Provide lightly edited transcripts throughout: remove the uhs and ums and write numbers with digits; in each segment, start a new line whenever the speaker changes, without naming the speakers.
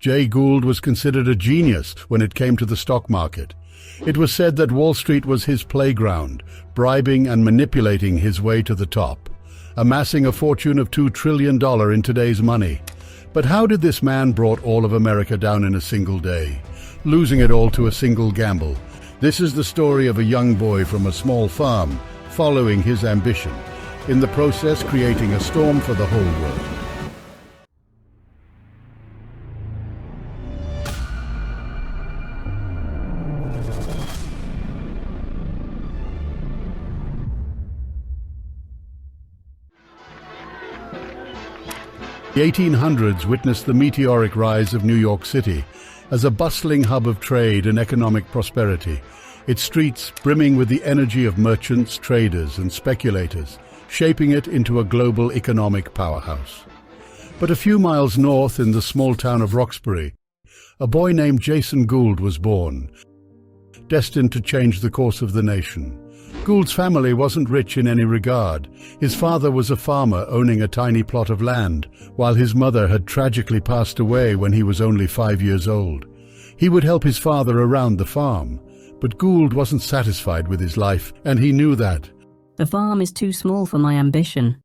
Jay Gould was considered a genius when it came to the stock market. It was said that Wall Street was his playground, bribing and manipulating his way to the top, amassing a fortune of $2 trillion in today's money. But how did this man brought all of America down in a single day, losing it all to a single gamble? This is the story of a young boy from a small farm, following his ambition, in the process creating a storm for the whole world. The 1800s witnessed the meteoric rise of New York City as a bustling hub of trade and economic prosperity, its streets brimming with the energy of merchants, traders, and speculators, shaping it into a global economic powerhouse. But a few miles north in the small town of Roxbury, a boy named Jason Gould was born, destined to change the course of the nation. Gould's family wasn't rich in any regard. His father was a farmer owning a tiny plot of land, while his mother had tragically passed away when he was only 5 years old. He would help his father around the farm, but Gould wasn't satisfied with his life, and he knew that.
The farm is too small for my ambition.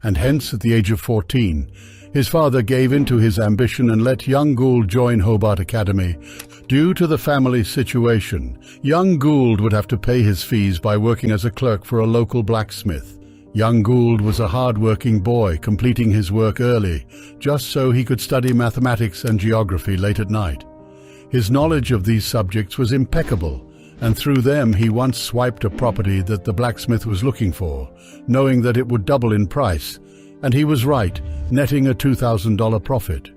And hence, at the age of 14, his father gave in to his ambition and let young Gould join Hobart Academy. Due to the family situation, young Gould would have to pay his fees by working as a clerk for a local blacksmith. Young Gould was a hard-working boy, completing his work early, just so he could study mathematics and geography late at night. His knowledge of these subjects was impeccable, and through them he once swiped a property that the blacksmith was looking for, knowing that it would double in price, and he was right, netting a $2,000 profit.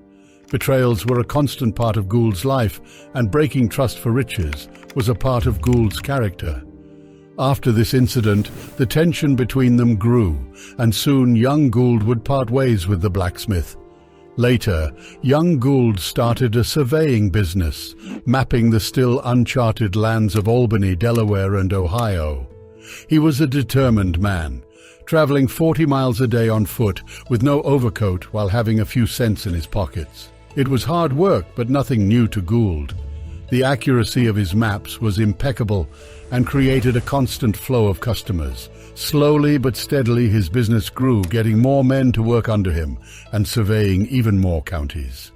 Betrayals were a constant part of Gould's life, and breaking trust for riches was a part of Gould's character. After this incident, the tension between them grew, and soon young Gould would part ways with the blacksmith. Later, young Gould started a surveying business, mapping the still uncharted lands of Albany, Delaware, and Ohio. He was a determined man, traveling 40 miles a day on foot with no overcoat while having a few cents in his pockets. It was hard work, but nothing new to Gould. The accuracy of his maps was impeccable and created a constant flow of customers. Slowly but steadily his business grew, getting more men to work under him and surveying even more counties.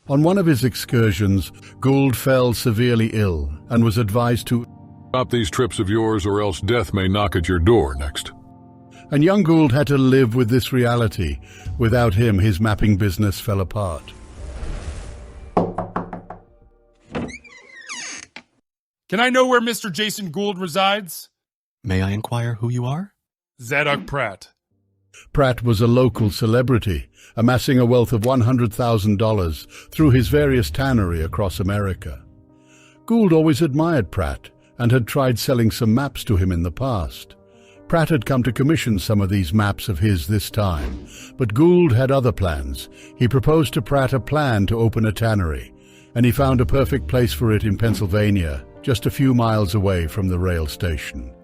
On one of his excursions, Gould fell severely ill and was advised to
stop these trips of yours or else death may knock at your door next.
And young Gould had to live with this reality. Without him, his mapping business fell apart.
Can I know where Mr. Jason Gould resides?
May I inquire who you are?
Zadok Pratt.
Pratt was a local celebrity, amassing a wealth of $100,000 through his various tannery across America. Gould always admired Pratt and had tried selling some maps to him in the past. Pratt had come to commission some of these maps of his this time, but Gould had other plans. He proposed to Pratt a plan to open a tannery, and he found a perfect place for it in Pennsylvania, just a few miles away from the rail station.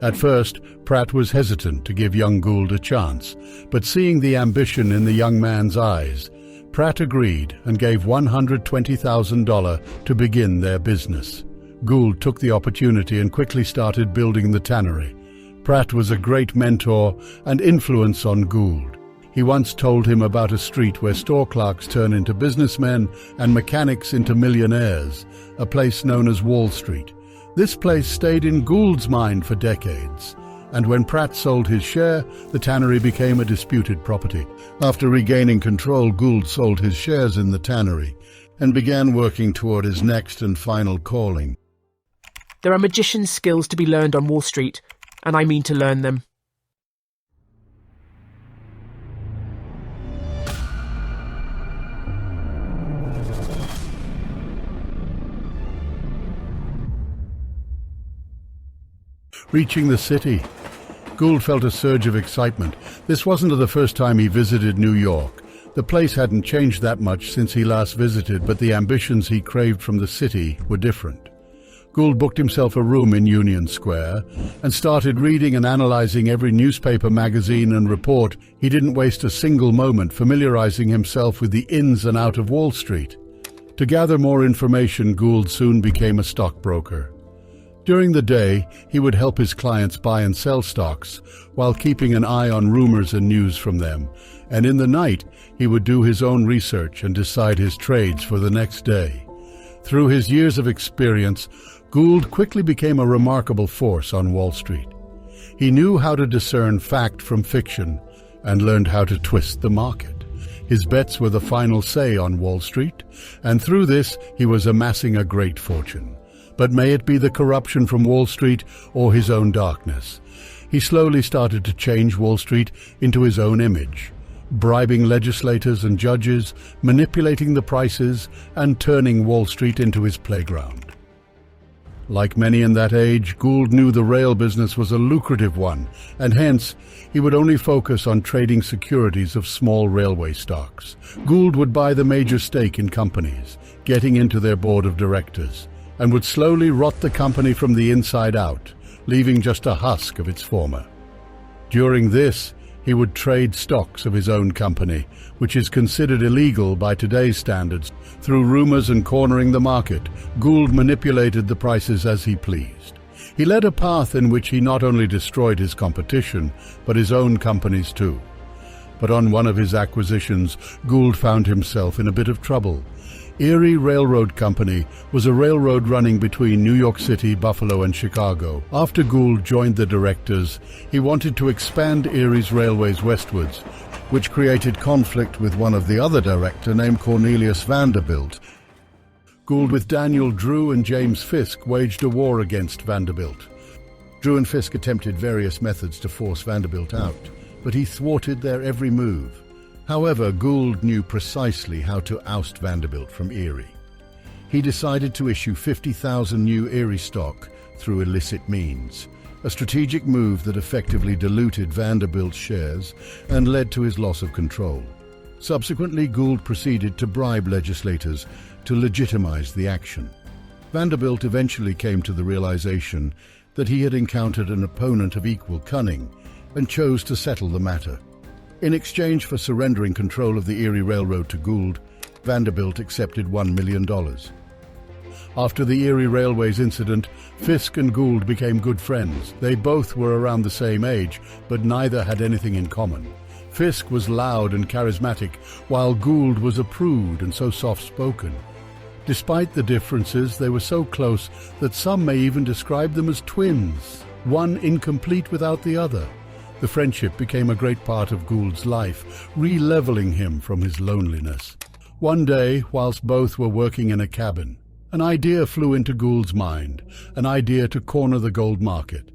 At first, Pratt was hesitant to give young Gould a chance, but seeing the ambition in the young man's eyes, Pratt agreed and gave $120,000 to begin their business. Gould took the opportunity and quickly started building the tannery. Pratt was a great mentor and influence on Gould. He once told him about a street where store clerks turn into businessmen and mechanics into millionaires, a place known as Wall Street. This place stayed in Gould's mind for decades, and when Pratt sold his share, the tannery became a disputed property. After regaining control, Gould sold his shares in the tannery and began working toward his next and final calling.
There are magician's skills to be learned on Wall Street, and I mean to learn them.
Reaching the city, Gould felt a surge of excitement. This wasn't the first time he visited New York. The place hadn't changed that much since he last visited, but the ambitions he craved from the city were different. Gould booked himself a room in Union Square and started reading and analyzing every newspaper, magazine, and report. He didn't waste a single moment familiarizing himself with the ins and outs of Wall Street. To gather more information, Gould soon became a stockbroker. During the day, he would help his clients buy and sell stocks while keeping an eye on rumors and news from them. And in the night, he would do his own research and decide his trades for the next day. Through his years of experience, Gould quickly became a remarkable force on Wall Street. He knew how to discern fact from fiction and learned how to twist the market. His bets were the final say on Wall Street, and through this he was amassing a great fortune. But may it be the corruption from Wall Street or his own darkness, he slowly started to change Wall Street into his own image, bribing legislators and judges, manipulating the prices, and turning Wall Street into his playground. Like many in that age, Gould knew the rail business was a lucrative one, and hence he would only focus on trading securities of small railway stocks. Gould would buy the major stake in companies, getting into their board of directors, and would slowly rot the company from the inside out, leaving just a husk of its former. During this, he would trade stocks of his own company, which is considered illegal by today's standards. Through rumors and cornering the market, Gould manipulated the prices as he pleased. He led a path in which he not only destroyed his competition, but his own companies too. But on one of his acquisitions, Gould found himself in a bit of trouble. Erie Railroad Company was a railroad running between New York City, Buffalo, and Chicago. After Gould joined the directors, he wanted to expand Erie's railways westwards, which created conflict with one of the other director named Cornelius Vanderbilt. Gould, with Daniel Drew and James Fisk, waged a war against Vanderbilt. Drew and Fisk attempted various methods to force Vanderbilt out, but he thwarted their every move. However, Gould knew precisely how to oust Vanderbilt from Erie. He decided to issue 50,000 new Erie stock through illicit means, a strategic move that effectively diluted Vanderbilt's shares and led to his loss of control. Subsequently, Gould proceeded to bribe legislators to legitimize the action. Vanderbilt eventually came to the realization that he had encountered an opponent of equal cunning and chose to settle the matter. In exchange for surrendering control of the Erie Railroad to Gould, Vanderbilt accepted $1 million. After the Erie Railways incident, Fisk and Gould became good friends. They both were around the same age, but neither had anything in common. Fisk was loud and charismatic, while Gould was a prude and so soft-spoken. Despite the differences, they were so close that some may even describe them as twins, one incomplete without the other. The friendship became a great part of Gould's life, re-leveling him from his loneliness. One day, whilst both were working in a cabin, an idea flew into Gould's mind, an idea to corner the gold market.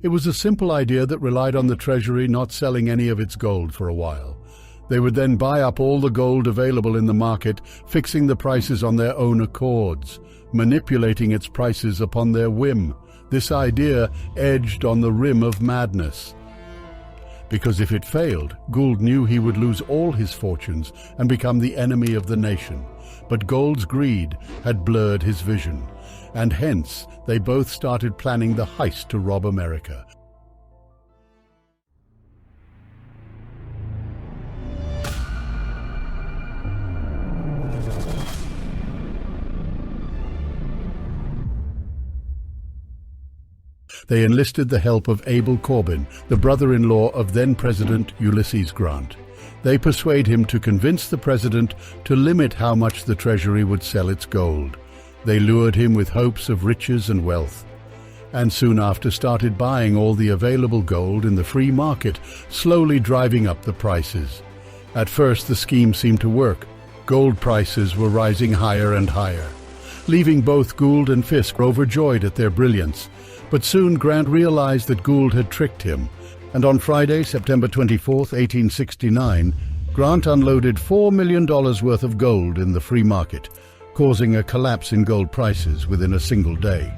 It was a simple idea that relied on the Treasury not selling any of its gold for a while. They would then buy up all the gold available in the market, fixing the prices on their own accords, manipulating its prices upon their whim. This idea edged on the rim of madness. Because if it failed, Gould knew he would lose all his fortunes and become the enemy of the nation. But Gould's greed had blurred his vision, and hence they both started planning the heist to rob America. They enlisted the help of Abel Corbin, the brother-in-law of then-President Ulysses Grant. They persuade him to convince the president to limit how much the Treasury would sell its gold. They lured him with hopes of riches and wealth, and soon after started buying all the available gold in the free market, slowly driving up the prices. At first the scheme seemed to work. Gold prices were rising higher and higher, leaving both Gould and Fisk overjoyed at their brilliance. But soon Grant realized that Gould had tricked him, and on Friday, September 24, 1869, Grant unloaded $4 million worth of gold in the free market, causing a collapse in gold prices within a single day.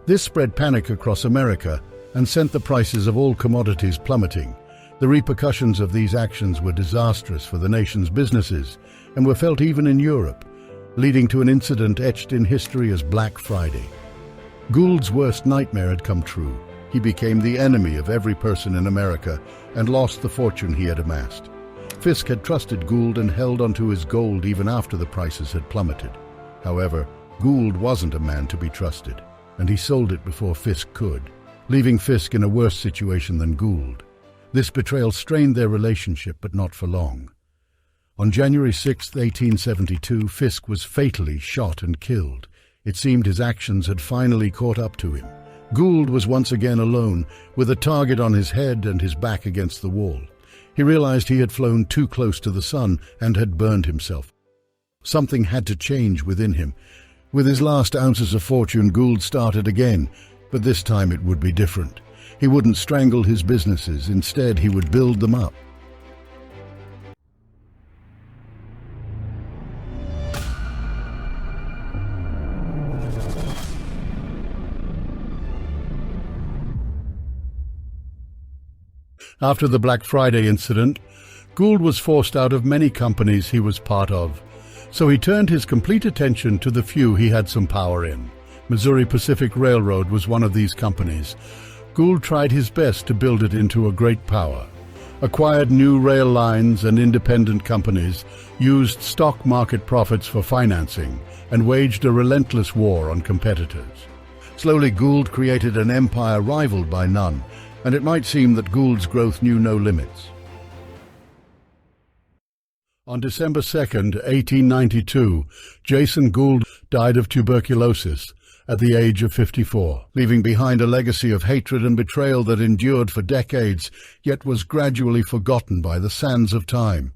This spread panic across America and sent the prices of all commodities plummeting. The repercussions of these actions were disastrous for the nation's businesses and were felt even in Europe. leading to an incident etched in history as Black Friday. Gould's worst nightmare had come true. He became the enemy of every person in America and lost the fortune he had amassed. Fisk had trusted Gould and held onto his gold even after the prices had plummeted. However, Gould wasn't a man to be trusted, and he sold it before Fisk could, leaving Fisk in a worse situation than Gould. This betrayal strained their relationship, but not for long. On January 6, 1872, Fisk was fatally shot and killed. It seemed his actions had finally caught up to him. Gould was once again alone, with a target on his head and his back against the wall. He realized he had flown too close to the sun and had burned himself. Something had to change within him. With his last ounces of fortune, Gould started again, but this time it would be different. He wouldn't strangle his businesses. Instead, he would build them up. After the Black Friday incident, Gould was forced out of many companies he was part of, so he turned his complete attention to the few he had some power in. Missouri Pacific Railroad was one of these companies. Gould tried his best to build it into a great power, acquired new rail lines and independent companies, used stock market profits for financing, and waged a relentless war on competitors. Slowly, Gould created an empire rivaled by none, and it might seem that Gould's growth knew no limits. On December 2, 1892, Jason Gould died of tuberculosis at the age of 54, leaving behind a legacy of hatred and betrayal that endured for decades, yet was gradually forgotten by the sands of time.